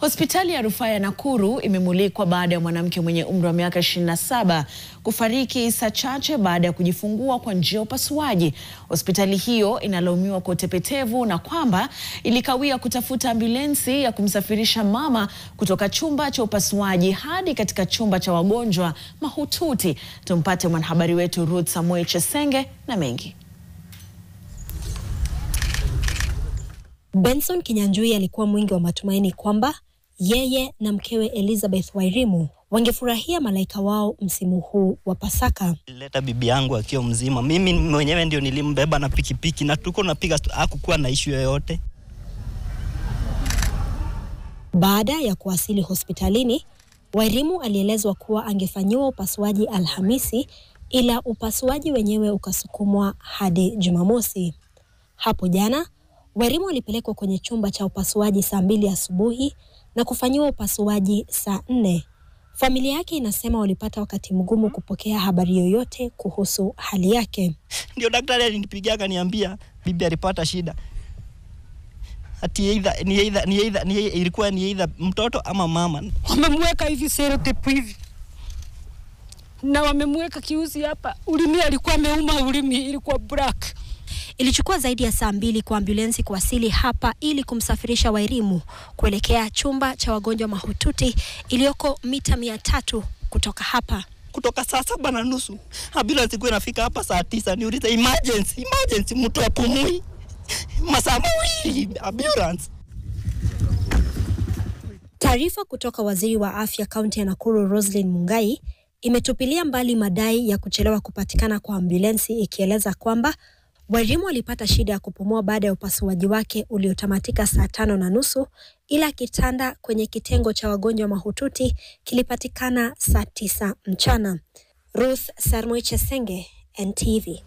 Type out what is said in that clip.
Hospitali ya Rufaa ya Nakuru imemulikwa baada ya mwanamke mwenye umri wa miaka 27 kufariki saa chache baada ya kujifungua kwa njia ya upasuaji. Hospitali hiyo inalaumiwa kwa utepetevu na kwamba ilikawia kutafuta ambulensi ya kumsafirisha mama kutoka chumba cha upasuaji hadi katika chumba cha wagonjwa mahututi. Tumpate mwanahabari wetu Ruth Samuel Chesenge na mengi. Benson Kinyanjui alikuwa mwingi wa matumaini kwamba yeye na mkewe Elizabeth Wairimu wangefurahia malaika wao msimu huu wa Pasaka. Leta bibi yangu akiwa mzima. Mimi mwenyewe ndio nilimbeba na pikipiki na tuko napiga, hakukuwa na issue yoyote. Baada ya kuwasili hospitalini, Wairimu alielezwa kuwa angefanyiwa upasuaji Alhamisi, ila upasuaji wenyewe ukasukumwa hadi Jumamosi. Hapo jana Wairimu alipelekwa kwenye chumba cha upasuaji saa 2 asubuhi na kufanyiwa upasuaji saa 4. Familia yake inasema walipata wakati mgumu kupokea habari yoyote kuhusu hali yake. Ndio daktari alinipigia akaniambia bibi alipata shida. Ati ilikuwa ni either mtoto ama mama. Wamemweka hivi serotape hivi. Na wamemweka kiuzi hapa. Ulimi alikuwa ameuma, ulimi ilikuwa black. Ilichukua zaidi ya saa 2 kwa ambulensi kuwasili hapa ili kumsafirisha Wairimu kuelekea chumba cha wagonjwa mahututi iliyoko mita 300 kutoka hapa. Kutoka saa 7:30 ambulance ilikuwa inafika hapa saa 9. Niuliza emergency mtu apumui. Masaa mawili ambulance. Taarifa kutoka waziri wa afya kaunti ya Nakuru Roslyn Mungai imetupilia mbali madai ya kuchelewa kupatikana kwa ambulensi, ikieleza kwamba Wairimu alipata shida ya kupumua baada ya upasuaji wake uliotamatika saa 5:30, ila kitanda kwenye kitengo cha wagonjwa mahututi kilipatikana saa 9 mchana. Ruth Samuel Chesenge, NTV.